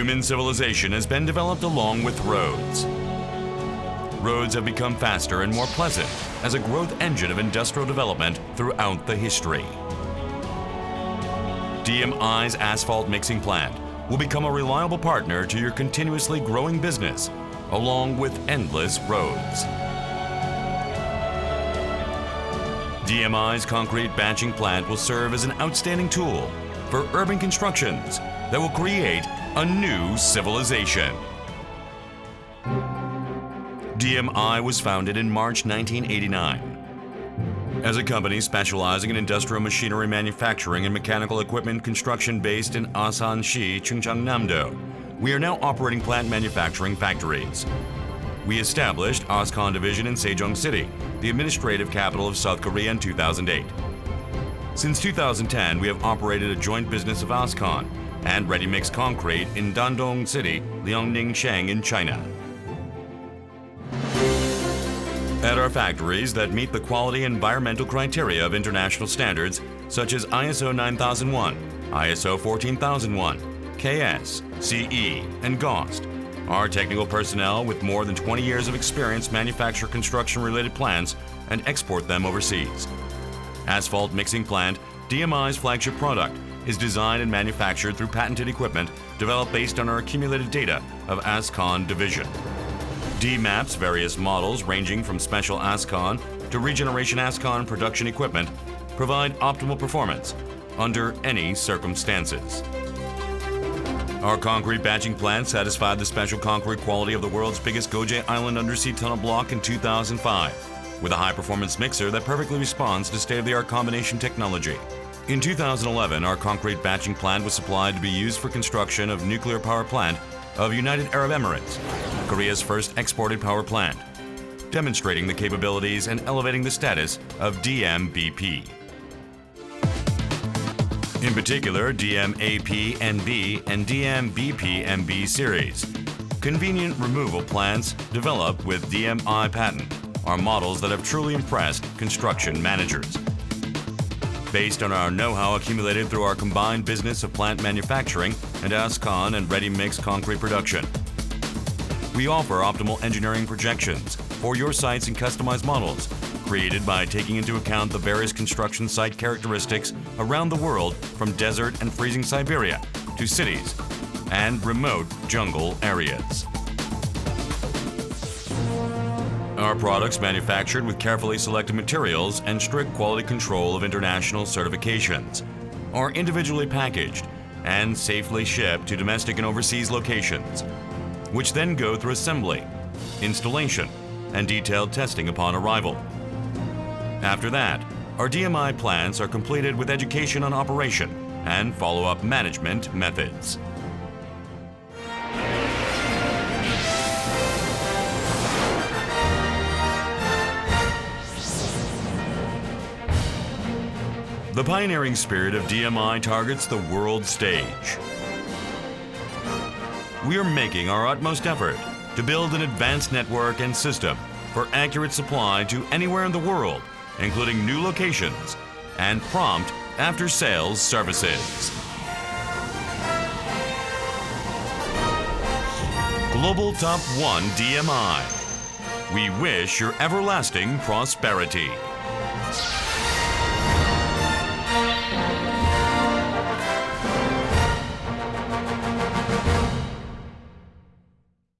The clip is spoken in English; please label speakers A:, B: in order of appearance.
A: Human civilization has been developed along with roads. Roads have become faster and more pleasant as a growth engine of industrial development throughout the history. DMI's asphalt mixing plant will become a reliable partner to your continuously growing business, along with endless roads. DMI's concrete batching plant will serve as an outstanding tool for urban constructions that will create a new civilization. DMI was founded in March 1989. As a company specializing in industrial machinery manufacturing and mechanical equipment construction based in Asanshi, Chungcheongnam-do, we are now operating plant manufacturing factories. We established Ascon Division in Sejong City, the administrative capital of South Korea, in 2008. Since 2010, we have operated a joint business of Ascon and ready-mix concrete in Dandong City, Liaoningsheng in China. At our factories that meet the quality and environmental criteria of international standards such as ISO 9001, ISO 14001, KS, CE, and GOST, our technical personnel with more than 20 years of experience manufacture construction-related plants and export them overseas. Asphalt Mixing Plant, DMI's flagship product, is designed and manufactured through patented equipment developed based on our accumulated data of Ascon Division. D-MAP's various models ranging from special Ascon to regeneration Ascon production equipment provide optimal performance under any circumstances. Our concrete batching plant satisfied the special concrete quality of the world's biggest Goje Island undersea tunnel block in 2005 with a high-performance mixer that perfectly responds to state-of-the-art combination technology. In 2011, our concrete batching plant was supplied to be used for construction of nuclear power plant of United Arab Emirates, Korea's first exported power plant, demonstrating the capabilities and elevating the status of DMBP. In particular, DMAP-NB and DMBP-MB series, convenient removal plants developed with DMI patent, are models that have truly impressed construction managers. Based on our know-how accumulated through our combined business of plant manufacturing and Ascon and ready-mix concrete production, we offer optimal engineering projections for your sites and customized models created by taking into account the various construction site characteristics around the world, from desert and freezing Siberia to cities and remote jungle areas. Our products, manufactured with carefully selected materials and strict quality control of international certifications, are individually packaged and safely shipped to domestic and overseas locations, which then go through assembly, installation, and detailed testing upon arrival. After that, our DMI plants are completed with education on operation and follow-up management methods. The pioneering spirit of DMI targets the world stage. We are making our utmost effort to build an advanced network and system for accurate supply to anywhere in the world, including new locations and prompt after-sales services. Global Top 1 DMI. We wish your everlasting prosperity.